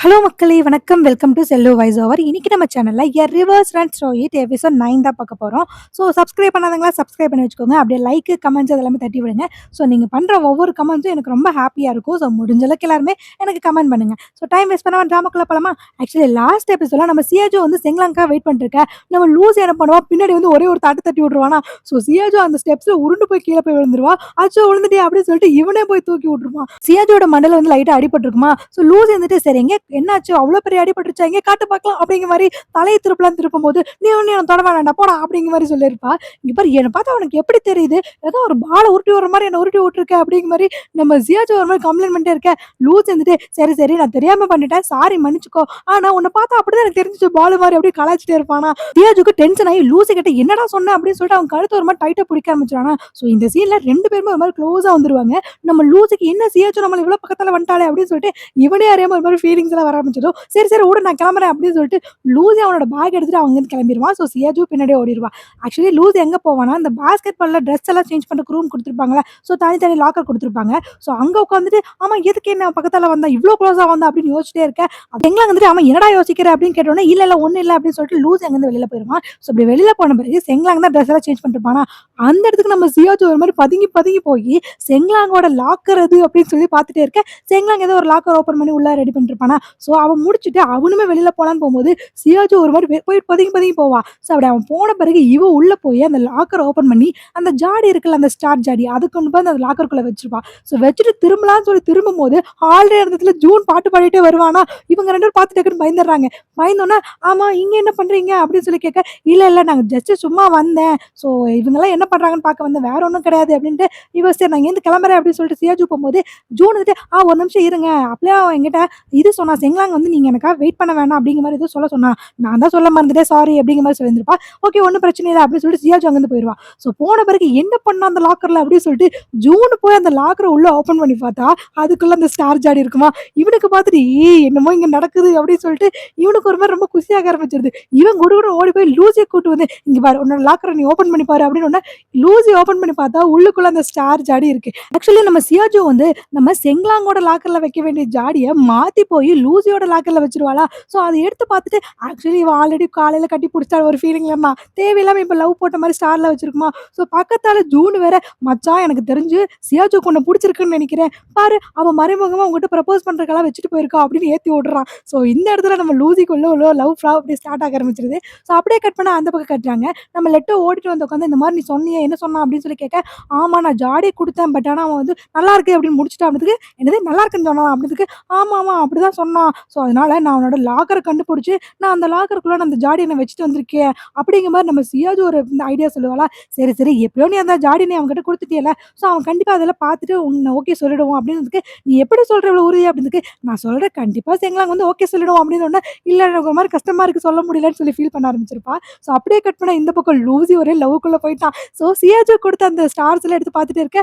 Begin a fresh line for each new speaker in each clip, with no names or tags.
Hello மக்களே! வணக்கம். Welcome to cell voice over. இன்னைக்கு நம்ம சேனல்ல reverse run story it episode 9 தான் பார்க்க போறோம். ஸோ சப்ஸ்கிரைப் பண்ணாதவங்களா சப்ஸ்கிரைப் பண்ணி வச்சுக்கோங்க. அப்படியே லைக், கமெண்ட்ஸ் அதெல்லாமே தட்டி விடுங்க. ஸோ நீங்க பண்ற ஒவ்வொரு கமெண்ட்ஸும் எனக்கு ரொம்ப ஹேப்பியா இருக்கும். ஸோ முடிஞ்ச அளவுக்கு எல்லாருமே எனக்கு கமெண்ட் பண்ணுங்க. ஸோ டைம் வேஸ்ட் பண்ணாம ட்ராமாக்குள்ள போலாமா? ஆக்சுவலி லாஸ்ட் எபிசோட்ல நம்ம சியாஜோ வந்து செங்லாங்காக வெயிட் பண்ணிட்டு நம்ம லூசி என்ன பண்ணுவா, பின்னாடி வந்து ஒரே ஒரு தட்டு தட்டி விட்டுருவானா. ஸோ சியாஜோ அந்த ஸ்டெப்ஸ்ல உருண்டு போய் கீழ போய் விழுந்துருவா. அச்சோ விழுந்துட்டே அப்படின்னு சொல்லிட்டு இவனே போய் தூக்கி விட்டுருவான். சியாஜோட மண்டையில வந்து லைட்டா அடிபட்டுருக்குமா. ஸோ லூசி வந்துட்டு சரி எங்க என்னாச்சு அவ்வளோ பெரிய அடிபட்டுருச்சா எங்கே காட்டு பார்க்கலாம் அப்படிங்கிற மாதிரி தலையை திருப்பலாம் திருப்பும்போது நீ ஒன்று என்ன தொட வேண்டாம் போடா அப்படிங்கிற மாதிரி சொல்லியிருப்பா. இங்க பாரு என்னை பார்த்தா அவனுக்கு எப்படி தெரியுது ஏதோ ஒரு பாலை உருட்டி வர மாதிரி என்ன உருட்டி விட்டுருக்க அப்படிங்கிற மாதிரி நம்ம ஜியாஜோ ஒரு மாதிரி கம்ப்ளைண்ட் பண்ணிட்டே இருக்க. லூஸ் இருந்துட்டு சரி சரி நான் தெரியாம பண்ணிட்டேன் சாரி மன்னிச்சுக்கோ. ஆனா உன்னை பார்த்தா அப்படிதான் எனக்கு தெரிஞ்சிச்சு பாலு மாதிரி அப்படியே கலாச்சிட்டே இருப்பானா. ஜியாஜுக்கு டென்ஷன் ஆகி லூசி கிட்ட என்னடா சொன்ன அப்படின்னு சொல்லிட்டு அவன் கழுத்து ஒரு மாதிரி டைட்டா பிடிக்க ஆரம்பிச்சிடானா. ஸோ இந்த சீன்ல ரெண்டு பேருமே ஒரு மாதிரி க்ளோஸா வந்துருவாங்க. நம்ம லூசிக்கு என்ன சியாஜோ நம்மள இவ்வளவு பக்கத்துல வந்துட்டாலே அப்படின்னு சொல்லிட்டு இவனே அறியாம ஒரு மாதிரி ஃபீலிங்ஸ் எல்லாம் வர ஆரம்பிச்சதோ சரி சரி விடு நான் கிளம்புறேன் அப்படின்னு சொல்லிட்டு லூசி அவனோட பேக் எடுத்துட்டு அவங்க வந்து கிளம்பிடுவான். ஸோ சியாஜு பின்னாடியே ஓடிடுவா. ஆக்சுவலி லூசி எங்க போவானா இந்த பாஸ்கெட் பால்ல ட்ரெஸ் எல்லாம் சேஞ்ச் பண்ணுறதுக்கு ரூம் கொடுத்துருப்பாங்களா. ஸோ தனி லாக்கர் கொடுத்துருப்பாங்க. ஸோ அங்க உட்காந்துட்டு ஆமா எதுக்கு என்ன பக்கத்துல வந்தா இவ்வளோ க்ளோஸா வந்தா அப்படின்னு யோசிச்சிட்டே இருக்க. எங்களை வந்துட்டு அவன் என்னடா யோசிக்கிற அப்படின்னு கேட்டோன்னே இல்ல இல்ல ஒன்றும் இல்லை அப்படின்னு சொல்லிட்டு லூசி அங்கேருந்து வெளியில போயிருவான். ஸோ இப்படி வெளியில போன பிறகு செங்லாங் தான் ட்ரெஸ் எல்லாம் சேஞ்ச் பண்ணிருப்பானா. அந்த இடத்துக்கு நம்ம சியாஜு ஒரு மாதிரி பதுங்கி பதுங்கி போய் செங்லாங்கோட லாக்கர் அது அப்படின்னு சொல்லி பார்த்துட்டே இருக்க. செங்லாங் ஏதோ ஒரு லாக்கர் ஓப்பன் பண்ணி உள்ள ரெடி பண்ணிருப்பானா. ஸோ அவன் முடிச்சுட்டு அவனுமே வெளியில போலான்னு போகும்போது சியாஜு ஒரு மாதிரி போய் பதுங்கி பதுங்கி போவா. ஸோ அப்படி அவன் போன பிறகு இவ உள்ள போய் அந்த லாக்கரை ஓப்பன் பண்ணி அந்த ஜாடி இருக்குல்ல அந்த ஸ்டார் ஜாடி அதை கொண்டு போய் அந்த லாக்கருக்குள்ள வச்சிருப்பா. ஸோ வச்சுட்டு திரும்பலான்னு சொல்லி திரும்பும் போது ஆல்ரெடி இடத்துல ஜூன் பாட்டு பாடிட்டே வருவானா. இவங்க ரெண்டு பேரும் பார்த்து டக்குன்னு பயந்துடுறாங்க. பயந்தோன்னா ஆமா இங்க என்ன பண்றீங்க அப்படின்னு சொல்லி கேட்க இல்ல இல்ல நாங்க ஜஸ்ட் சும்மா வந்தேன். ஸோ இவங்கெல்லாம் என்ன பண்றாங்கன்னு பார்க்க வந்தேன் வேற ஒன்றும் கிடையாது அப்படின்ட்டு இவ சரி நான் இங்கேருந்து கிளம்புறேன் அப்படின்னு சொல்லிட்டு சியாஜு போகும்போது ஜூன் வந்துட்டு ஒரு நிமிஷம் இருங்க அப்படியே அவன் என்கிட்ட இது சொன்னா செங்லாங் வந்து நீங்க எனக்காக வெயிட் பண்ண வேணாம் அப்படிங்கிற மாதிரி எதுவும் சொல்ல சொன்னா. நான் தான் சொல்ல மறந்துட்டேன் சாரி அப்படிங்கிற மாதிரி சொல்லியிருப்பா. ஓகே ஒன்றும் பிரச்சனை இல்லை அப்படின்னு சொல்லிட்டு சியாஜு அங்கேருந்து போயிடுவா. ஸோ போன பிறகு என்ன பண்ண அந்த லாக்கர்ல அப்படின்னு சொல்லிட்டு ஜூன் போய் அந்த லாக்கரை உள்ள ஓப்பன் பண்ணி பார்த்தா அதுக்குள்ள அந்த ஸ்டார் ஜாடி இருக்குமா. இவனுக்கு பார்த்துட்டு என்னமோ இங்க நடக்குது அப்படின்னு சொல்லிட்டு இவனுக்கு ஒரு மாதிரி ரொம்ப குசியாக ஆரம்பிச்சிருது. இவன் குடுகுடு ஓடி போய் லூசியை கூட்டு வந்து இங்க பாரு உன்னோட லாக்கரை நீ ஓப்பன் பண்ணி பாரு அப்படின்னு லூசி ஓப்பன் பண்ணி பார்த்தா உள்ளுக்குள்ள அந்த ஸ்டார் ஜாடி இருக்கு. ஆக்சுவலி நம்ம சியாஜு வந்து நம்ம செங்லாங்கோட லாக்கர்ல வைக்க வேண்டிய ஜாடியை மாத்தி போய் லூசியோட லாக்கர்ல வச்சிருவாளா. ஸோ அதை எடுத்து பார்த்துட்டு ஆக்சுவலி இவன் ஆல்ரெடி காலையில கட்டி பிடிச்சா ஒரு ஃபீலிங்லம்மா தேவையில்லாம இப்போ லவ் போட்ட மாதிரி ஸ்டார்ல வச்சிருக்குமா. ஸோ பக்கத்தால ஜூன் வேற மச்சான் எனக்கு தெரிஞ்சு சியாஜுக்கு உன்னை பிடிச்சிருக்குன்னு நினைக்கிறேன் பாரு அவன் மறைமுகமா உங்ககிட்ட ப்ரப்போஸ் பண்றதுக்கெல்லாம் வச்சுட்டு போயிருக்கா அப்படின்னு ஏற்றி விடுறான். ஸோ இந்த இடத்துல நம்ம லூசிக்குள்ள உள்ள லவ் ஃப்ளா அப்படி ஸ்டார்ட் ஆக ஆரம்பிச்சிருது. ஸோ அப்படியே கட் பண்ண அந்த பக்கம் கட்டுறாங்க. நம்ம லெட்டோ ஓடிட்டு வந்து உட்காந்து இந்த மாதிரி நீ சொன்னியே என்ன சொன்னா அப்படின்னு சொல்லி கேட்க ஆமா நான் ஜாடி கொடுத்தேன் பட் ஆனால் அவன் வந்து நல்லா இருக்கு அப்படின்னு முடிச்சுட்டா அப்படிதுக்கு என்னது நல்லா இருக்குன்னு சொன்னான் அப்படிதுக்கு ஆமா ஆமா அப்படிதான் சொன்னான். ஸோ அதனால நான் அவனோட லாக்கரை கண்டுபிடிச்சி நான் அந்த லாக்கருக்குள்ள அந்த ஜாடியை நான் வச்சுட்டு வந்திருக்கேன் அப்படிங்கிற மாதிரி நம்ம சியாஜு ஒரு ஐடியா சொல்லுவாளா. சரி சரி எப்படியோ நீ அந்த ஜாடி நீ அவன்கிட்ட கொடுத்துட்டியல. ஸோ அவன் கண்டிப்பா அதெல்லாம் பார்த்துட்டு உன்னை ஓகே சொல்லிடுவோம் அப்படின்னு நீ எப்படி சொல்ற இவ்வளவு உறுதி அப்படின்னு நான் சொல்றேன் கண்டிப்பா செங்கலாங்க வந்து ஓகே சொல்லிடுவோம் அப்படின்னு ஒன்று இல்ல எனக்கு ஒரு மாதிரி கஷ்டமா இருக்கு சொல்ல முடியலன்னு சொல்லி ஃபீல் பண்ண ஆரம்பிச்சிருப்பா. ஸோ அப்படியே கட் பண்ண இந்த பக்கம் லூசி ஒரே லவ்க்குள்ள போயிட்டான். ஸோ சியாஜு கொடுத்த அந்த ஸ்டார்ஸ் எல்லாம் எடுத்து பார்த்துட்டு இருக்க.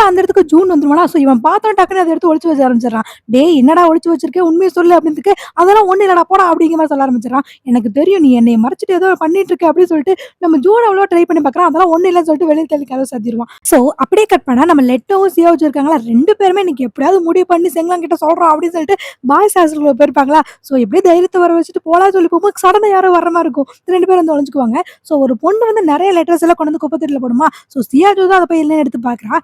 அந்த இடத்துக்கு ஜூன் வந்துருவானா. ஸோ இவன் பார்த்தா டக்குன்னு அதை எடுத்து ஒளிச்சு வச்ச ஆரம்பிச்சிடறான். டேய் என்னடா ஒளிச்சு வச்சிருக்கேன் உண்மையை சொல்லு அப்படின்றதுக்கு அதெல்லாம் ஒன்றும் இல்லடா போடா அப்படிங்கிற மாதிரி சொல்ல ஆரம்பிச்சிடறான். எனக்கு தெரியும் நீ என்னை மறைச்சிட்டு ஏதோ பண்ணிட்டு இருக்க அப்படின்னு சொல்லிட்டு நம்ம ஜூன் அவ்வளோ ட்ரை பண்ணி பார்க்குறான். அதெல்லாம் ஒன்றும் இல்லைன்னு சொல்லிட்டு வெளியே தள்ளி கதவை சாத்திடுவான். ஸோ அப்படியே கட் பண்ணா நம்ம லெட்டோவும் சியாவும் இருக்காங்களா ரெண்டு பேருமே இன்னைக்கு எப்படியாவது முடிவு பண்ணி செங்கலாம் கிட்ட சொல்றோம் அப்படின்னு சொல்லிட்டு பாய்ஸ் ஹாஸ்டலுக்குள்ள போயிருப்பாங்களா. ஸோ எப்படியே தைரியத்தை வர வச்சுட்டு போலாம் சொல்லி போகும்போது சடனாக யாரோ வர மாதிரி இருக்கும். ரெண்டு பேரும் வந்து ஒழிஞ்சுக்குவாங்க. ஸோ ஒரு பொண்ணு வந்து நிறைய லெட்டர்ஸ் எல்லாம் கொண்டு வந்து குப்பத்தொட்டியில் போடுமா. ஸோ சியாஜு தான் அதை போய் இல்லைன்னு எடுத்து பார்க்குறா.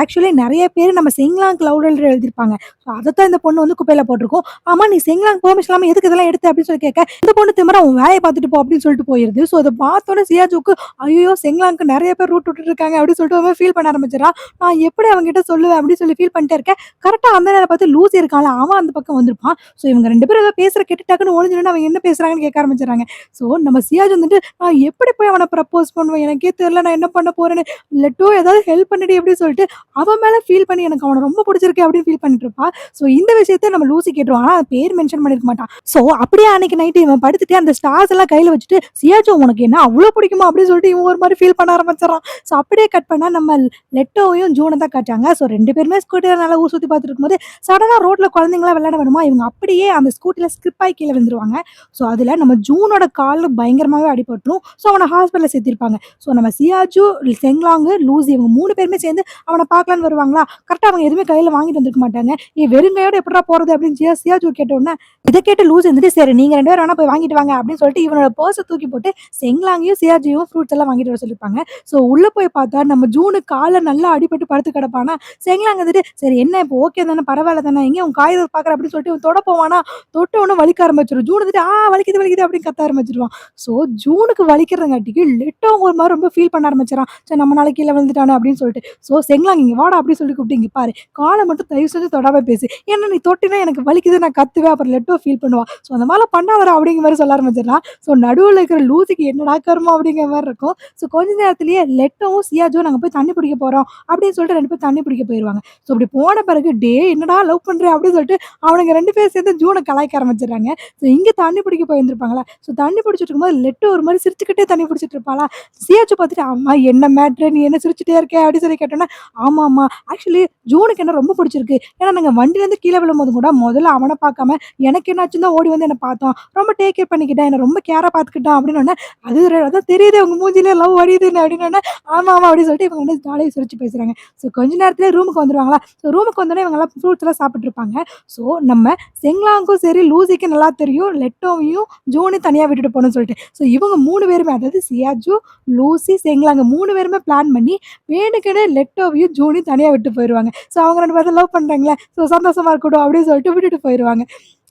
ஆக்சுவலி நெறைய பேர் நம்ம செங்லாங்க்கு லவ் லெட்டர் எழுதியிருப்பாங்க. ஸோ அதத்தான் இந்த பொண்ணு வந்து குப்பையில போட்டிருக்கும். ஆமா நீ செங்லாங் பெர்மிஷன் இல்லாம எதுக்கு இதெல்லாம் எடுத்த அப்படின்னு சொல்லி கேட்க, இந்த பொண்ணு திமிரா உன் வேலைய பார்த்துட்டு போ அப்படின்னு சொல்லிட்டு போயிருது. ஸோ அத பார்த்தோனே சியாஜுக்கு ஐய்யயோ! செங்லாங்க்கு நெறைய பேர் ரூட் விட்டுட்டு இருக்காங்க அப்படின்னு சொல்லிட்டு அவன் ஃபீல் பண்ண ஆரம்பிச்சுறான். நான் எப்படி அவன்கிட்ட சொல்லுவேன் அப்படின்னு சொல்லி ஃபீல் பண்ணிட்டே இருக்கேன். கரெக்ட்டா அந்த நேரம் பார்த்து லூசி இருக்கான்ல, அவன் அந்த பக்கம் வந்திருப்பான். ஸோ இவங்க 2 பேரும் ஏதோ பேசுற கேட்டு டக்குன்னு ஒளிஞ்சு நின்னு அவங்க என்ன பேசுறாங்கன்னு கேட்க ஆரம்பிச்சுறாங்க. ஸோ நம்ம சியாஜ் வந்துட்டு நான் எப்படி போய் அவன ப்ரப்போஸ் பண்ணுவேன்? எனக்கே தெரியல நான் என்ன பண்ண போறேன்னு. லெட்டோ ஏதாவது ஹெல்ப் பண்ணுடி அப்படின்னு சொல்லிட்டு அவன் மேல ஃபீல் பண்ணி எனக்கு அவன ரொம்ப புடிச்சிருக்கு அப்படின்னு ஃபீல் பண்ணிட்டு இருப்பா. ஸோ இந்த விஷயத்த நம்ம லூசி கேட்டுருவோம். ஆனா பேர் மென்ஷன் பண்ணிருக்க மாட்டான். ஸோ அப்படியே அன்னைக்கு நைட் இவன் படுத்துட்டு அந்த ஸ்டார்ஸ் எல்லாம் கையில வச்சுட்டு சியாஜோ உனக்கு என்ன அவ்வளோ பிடிக்குமா அப்படின்னு சொல்லிட்டு இவன் ஒரு மாதிரி ஃபீல் பண்ண ஆரம்பிச்சிடறான். ஸோ அப்படியே கட் பண்ணா நம்ம லெட்டோவையும் ஜூனை தான் காட்டாங்க. ஸோ 2 பேருமே ஸ்கூட்டில நல்லா ஊர் சுத்தி பார்த்துட்டு இருக்கும்போது சடனா ரோட்ல குழந்தைங்களா விளையாட வேணுமா இவங்க அப்படியே அந்த ஸ்கூட்டில ஸ்கிப் ஆகி கீழே விழுந்துருவாங்க. ஸோ அதுல நம்ம ஜூனோட கால்ல பயங்கரமாவே அடிபட்டுரும். ஸோ அவனை ஹாஸ்பிட்டல்ல சேர்த்திருப்பாங்க. ஸோ நம்ம சியாஜு, செங்லாங்கு, லூசி இவங்க 3 பேருமே சேர்ந்து அவன பார்க்கலான்னு வருவாங்களா, கரெக்ட்டா அவங்க எதுவுமே கையில வாங்கிட்டு வந்திருக்க மாட்டாங்க. வெறுங்கையோட எப்படிடா போறது அப்படின்னு சியாஜு கேட்ட உடனே, இத கேட்டு லூசி இருந்துட்டு சரி நீங்க 2 பேரும் வேணா போய் வாங்கிட்டு வாங்க அப்படின்னு சொல்லிட்டு இவனோட பர்ஸ தூக்கி போட்டு செங்லாங்கையும் சியாஜியும் ஃப்ரூட்ஸ் எல்லாம் வாங்கிட்டு வர சொல்லியிருப்பாங்க. ஸோ உள்ள போய் பார்த்தா நம்ம ஜூனு கால்ல நல்லா அடிபட்டு படுத்து கிடப்பானா, செங்லாங் வந்துட்டு சரி என்ன இப்போ ஓகே தானே பரவாயில்ல தானே எங்க உன் காய பார்க்குற அப்படின்னு சொல்லிட்டு இவன் தொட போவானா, தொட்ட உடனே வலிக்க ஆரம்பிச்சிடும். ஜூன் வந்துட்டு வலிக்குது வலிக்குது அப்படின்னு கத்த ஆரம்பிச்சிருவான். ஸோ ஜூனுக்கு வலிக்கிறங்காட்டிக்கு லிட்டோ ஒரு மாதிரி ரொம்ப ஃபீல் பண்ண ஆரம்பிச்சிடறான். சரி நம்ம நாளைக்கு கீழே விழுந்துட்டானே அப்படின்னு சொல்லிட்டு. ஸோ செங்லாங் இங்க வாடா அப்படின்னு சொல்லி கூப்பிட்டு இங்க பாரு காலை மட்டும் தயவு செஞ்சு தொடாம பேசு. ஏன்னா நீ தொட்டினா எனக்கு வலிக்குது நான் கத்துவேன் அப்புறம் லெட்டோ ஃபீல் பண்ணுவா. ஸோ அந்த மாதிரிலாம் பண்ணாதடா அப்படிங்கிற மாதிரி சொல்ல ஆரம்பிச்சிடலாம். ஸோ நடுவில் இருக்கிற லூசிக்கு என்னடா கருமம் அப்படிங்கிற மாதிரி இருக்கும். ஸோ கொஞ்ச நேரத்திலேயே லெட்டோவும் சியாஜும் நாங்கள் போய் தண்ணி பிடிக்க போகிறோம் அப்படின்னு சொல்லிட்டு 2 பேரும் தண்ணி பிடிக்க போயிடுவாங்க. ஸோ இப்படி போன பிறகு என்னடா லவ் பண்ணுறேன் அப்படின்னு சொல்லிட்டு அவனுங்க 2 பேரும் சேர்ந்து ஜூனை கலாய்க்க ஆரம்பிச்சிடுறாங்க. ஸோ இங்கே தண்ணி பிடிக்க போயிருந்திருப்பாங்களா. ஸோ தண்ணி பிடிச்சிட்டு இருக்கும்போது லெட்டோ ஒரு மாதிரி சிரிச்சுக்கிட்டே தண்ணி பிடிச்சிட்டு இருப்பாளா. சியாஜு பார்த்துட்டு அம்மா என்ன மேட்ரு நீ என்ன சிரிச்சுட்டே இருக்க அப்படின்னு சொல்லி கேட்டோன்னா ஆமா ஆமா ஆக்சுவலி ஜூனுக்கு என்ன ரொம்ப பிடிச்சிருக்கு. ஏன்னா நாங்கள் வண்டியிலேருந்து கீழே விழும்போது கூட முதல்ல அவனை பார்க்காம எனக்கு என்னாச்சுன்னு தான் ஓடி வந்து என்னை பார்த்தோம். ரொம்ப டேக் கேர் பண்ணிக்கிட்டேன் என்னை ரொம்ப கேராக பார்த்துக்கிட்டான் அப்படின்னு அதான் தெரியுது உங்க மூஞ்சிலே லவ் வடியுதுன்னு அப்படின்னு ஆமா ஆமா அப்படின்னு சொல்லிட்டு இவங்க வந்து ஜாலியாக சிரிச்சு பேசுறாங்க. ஸோ கொஞ்ச நேரத்துல ரூமுக்கு வந்துருவாங்களா. ஸோ ரூமுக்கு வந்தோடனே இவங்க எல்லாம் ஃப்ரூட்ஸ் எல்லாம் சாப்பிட்டு இருப்பாங்க. ஸோ நம்ம செங்லாங்கும் சரி லூசிக்கு நல்லா தெரியும் லெட்டோவையும் ஜூனையும் தனியாக விட்டுட்டு போகணும்னு சொல்லிட்டு. ஸோ இவங்க 3 பேருமே அதாவது சியாஜு, லூசி, செங்லாங் 3 பேருமே பிளான் பண்ணி வேணுக்குன்னு லெட்டோவையும் ஜூனையும் தனியாக விட்டு போயிடுவாங்க. ஸோ அவங்க 2 பேரும் லவ் பண்ணுறாங்களே ஸோ சந்தோஷமா இருக்கட்டும் அப்படின்னு சொல்லிட்டு விட்டுட்டு போயிடுவாங்க.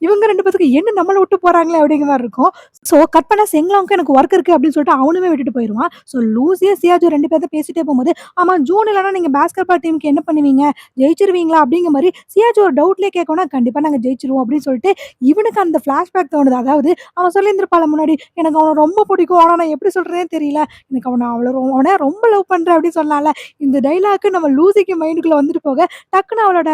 இவங்க 2 பேத்துக்கு என்ன நம்மள விட்டு போறாங்களே அப்படிங்கிற மாரி இருக்கும். ஸோ கட் பண்ணா செங்லாங்க்கும் எனக்கு வொர்க் இருக்கு அப்படின்னு சொல்லிட்டு அவனுமே விட்டுட்டு போயிருவான். ஸோ லூசியும் சியாஜும் 2 பேரும் பேசிட்டே போகும்போது, ஆமா ஜூன் இல்லன்னா நீங்க பாஸ்கெட் பால் டீமுக்கு என்ன பண்ணுவீங்க? ஜெயிச்சிருவீங்களா? அப்படிங்கிற மாரி சியாஜு ஒரு டவுட்லயே கேட்கவுடனே கண்டிப்பா நாங்க ஜெயிச்சிருவோம் அப்படின்னு சொல்லிட்டு இவனுக்கு அந்த ஃபிளாஷ்பேக் தோணுது. அதாவது அவன் சொல்லியிருந்திருப்பான்ல முன்னாடி, எனக்கு அவன ரொம்ப பிடிக்கும். ஆனா நான் எப்படி சொல்றதுன்னே தெரியல. எனக்கு அவன ரொம்ப லவ் பண்றேன் அப்படின்னு சொன்னான்ல. இந்த டயலாக் நம்ம லூசிக்கு மைண்டுக்குள்ள வந்துட்டு போக, டக்குனு அவளோட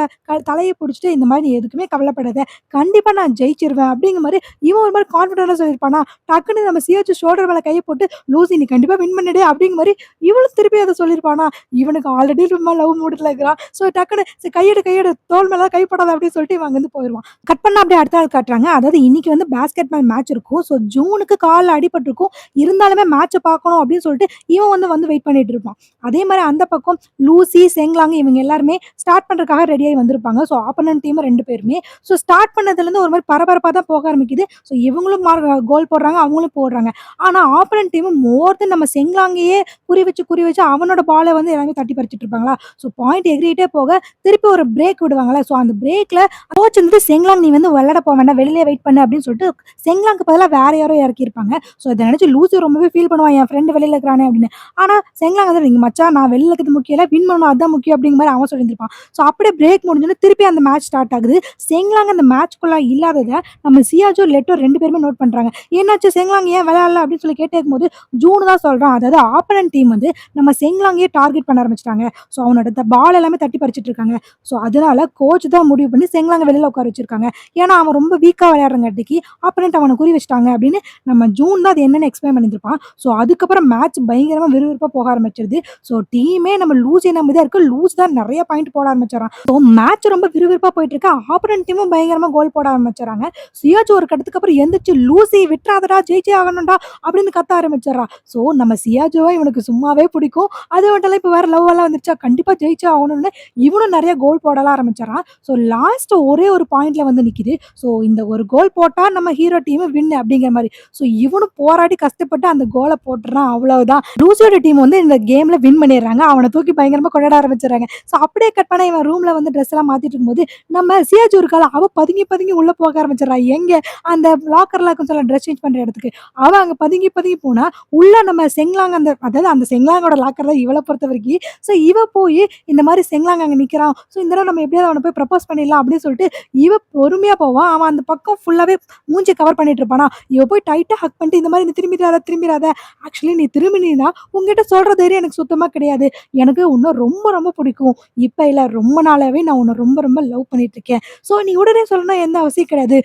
தலைய புடிச்சுட்டு இந்த மாரி நீ எதுக்குமே கவலைப்படாத. கண்டிப்பா நான் ஜெயிச்சிருவேன் அப்படிங்கிற மாரி இவன் ஒரு மாரி கான்ஃபிடென்ட்டா சொல்லியிருப்பானா, டக்குனு நம்ம சியாச்சு ஷோல்டர் மேல கைய போட்டு லூசி நீ கண்டிப்பா வின் பண்ணிடு அப்படிங்கிற மாரி இவளும் திருப்பி அத சொல்லியிருப்பானா, இவனுக்கு ஆல்ரெடி ரொம்ப லவ் மூட்ல இருக்கிறான். ஸோ டக்குனு சரி கையெடு தோள் மேல கை போடாத அப்படின்னு சொல்லிட்டு இவன் அங்கருந்து போயிருவான். கட் பண்ணா அப்படியே அடுத்த நாள் காட்டுறாங்க. அதாவது இன்னைக்கு வந்து பாஸ்கெட் பால் மேட்ச் இருக்கும். ஸோ ஜூனுக்கு கால்ல அடிபட்டுருக்கும். இருந்தாலுமே மேட்ச பார்க்கணும் அப்படின்னு சொல்லிட்டு இவன் வந்து வெயிட் பண்ணிட்டு இருப்பான். அதே மாரி அந்த பக்கம் லூசி, செங்லாங் இவங்க எல்லாருமே ஸ்டார்ட் பண்றதுக்காக ரெடியாகி வந்திருப்பாங்க. ஸோ ஆப்போனன்ட் டீம் 2 பேருமே. ஸோ ஸ்டார்ட் பண்ணதுலேருந்து ஒரு மாரி பரபரப்பா தான் போக ஆரம்பிக்குது. ஸோ இவங்களும் கோல் போடுறாங்க, அவங்களும் போடுறாங்க. ஆனா ஆப்போனன்ட் டீம் மோர் தென் நம்ம செங்லாங்கையே குறி வச்சு அவனோட பால வந்து எல்லாமே தட்டி பறிச்சுட்டு இருப்பாங்களா. ஸோ பாயிண்ட் எகிறிட்டே போக திருப்பி ஒரு பிரேக் விடுவாங்கல்ல. ஸோ அந்த பிரேக்ல கோச் வந்துட்டு செங்லாங் நீ வந்து விளையாட போ வேண்டாம் வெளியிலே வெயிட் பண்ணு அப்படின்னு சொல்லிட்டு செங்லாங்க்கு பதிலா வேற யாரோ இறக்கியிருப்பாங்க. ஸோ இதை நினைச்சு லூசி ரொம்பவே ஃபீல் பண்ணுவான் என் ஃப்ரெண்டு வெளியில இருக்கிறானே அப்படின்னு. ஆனா செங்லாங் வந்து நீங்க மச்சான் நான் வெளியில இருக்கிறது முக்கியம் இல்லை வின் பண்ணணும் அதான் முக்கியம் அப்படிங்கிற மாதிரி அவன் சொல்லியிருப்பான். ஸோ அப்படியே பிரேக் முடிஞ்சோன்னு திருப்பி அந்த மேட்ச் ஸ்டார்ட் ஆகுது. செங்லாங் அந்த மேட்ச்க்குள்ள இல்லாததை நம்ம சியாஜோ லெட்டோ 2 பேருமே நோட் பண்றாங்க. என்னாச்சு செங்லாங் ஏன் விளையாடல அப்படின்னு சொல்லி கேட்டேக்கும்போது ஜூன் தான் சொல்றான். அதாவது ஆப்போனன்ட் டீம் வந்து நம்ம செங்லாங்கே டார்கெட் பண்ண ஆரம்பிச்சிட்டாங்க. ஸோ அவனோட பால் எல்லாமே தட்டி பறிச்சிட்டு இருக்காங்க. ஸோ அதனால கோச் தான் முடிவு பண்ணி செங்லாங்க வெளியில உட்கார வச்சிருக்காங்க. ஏன்னா அவன் ரொம்ப வீக்கா விளையாடுறங்காட்டிக்கு ஆப்போனன்ட் அவனை குறி வச்சிட்டாங்க அப்படின்னு நம்ம ஜூன் தான் அது என்னன்னு எக்ஸ்பிளைன் பண்ணியிருப்பான். ஸோ அதுக்கப்புறம் மேட்ச் பயங்கரமா விறுவிறுப்பா போக ஆரம்பிச்சிருது. ஸோ டீமே நம்ம லூசி நம்பி தான் இருக்கு. லூஸ் தான் நிறைய பாயிண்ட் போட ஆரம்பிச்சாரான். ஸோ மேட்ச் ரொம்ப விறுவிறுப்பா போயிட்டு இருக்கு. ஆப்போனன்ட் டீமும் பயங்கரமா கோல் போட ஆரம்பிச்சு ஆரம்பிச்சுறாங்க. சியாச்சு ஒரு கட்டத்துக்கு அப்புறம் எந்திரிச்சு, "லூசி விட்றாதடா! ஜெயிச்சே ஆகணும்டா!" அப்படின்னு கத்த ஆரம்பிச்சுடுறா. ஸோ நம்ம சியாச்சுவ இவனுக்கு சும்மாவே பிடிக்கும். அது மட்டும் இல்ல, இப்ப வேற லவ் எல்லாம் வந்துருச்சா, கண்டிப்பா ஜெயிச்சே ஆகணும்னு இவனும் நெறைய கோல் போடலாம் ஆரம்பிச்சுடுறான். ஸோ லாஸ்ட் ஒரே ஒரு பாயிண்ட்ல வந்து நிக்குது. ஸோ இந்த ஒரு கோல் போட்டா நம்ம ஹீரோ டீம் வின் அப்படிங்கிற மாரி. ஸோ இவனும் போராடி கஷ்டப்பட்டு அந்த கோல போட்டுறான். அவ்வளவுதான். லூசியோட டீம் வந்து இந்த கேம்ல வின் பண்ணிடுறாங்க. அவன தூக்கி பயங்கரமா கொண்டாட ஆரம்பிச்சுடுறாங்க. ஸோ அப்படியே கட் பண்ணா இவன் ரூம்ல வந்து ட்ரெஸ் எல்லாம் மாத்திட்டு இருக்கும்போது, நம்ம சியாச்சு இருக்காள, அவ பதுங்கி பதுங்கி உள்ள போக ஆரம்பிச்சுடுறா. எங்க? அந்த லாக்கர்ல இருக்குன்னு சொல்ல ட்ரெஸ் சேஞ்ச் பண்ற இடத்துக்கு. அவ அங்க பதுங்கி பதுங்கி போனா, உள்ள நம்ம செங்லாங் அதாவது அந்த செங்லாங்கோட லாக்கர் தான் இவள பொறுத்தவரைக்கும். ஸோ இவ போயி இந்த மாரி செங்லாங் அங்க நிக்கிறான். ஸோ இந்த தடவ நம்ம எப்படியாவது அவன போய் ப்ரப்போஸ் பண்ணிடலாம் அப்படின்னு சொல்லிட்டு, இவ பொறுமையா போவா. அவன் அந்த பக்கம் ஃபுல்லாவே மூஞ்சிய கவர் பண்ணிட்டு இருப்பானா, இவ போய் டைட்டா ஹக் பண்ணிட்டு, இந்த மாரி "நீ திரும்பிறாத, திரும்பிறாத. ஆக்சுவலி நீ திரும்பினீன்னா, உன்கிட்ட சொல்ற தைரியம் எனக்கு சுத்தமா கிடையாது. எனக்கு உன்ன ரொம்ப ரொம்ப பிடிக்கும். இப்ப இல்ல, ரொம்ப நாளாவே நான் உன்ன ரொம்ப ரொம்ப லவ் பண்ணிட்டு இருக்கேன். ஸோ நீ உடனே சொல்லணும்னு எந்த அவசியம் கிடையாது.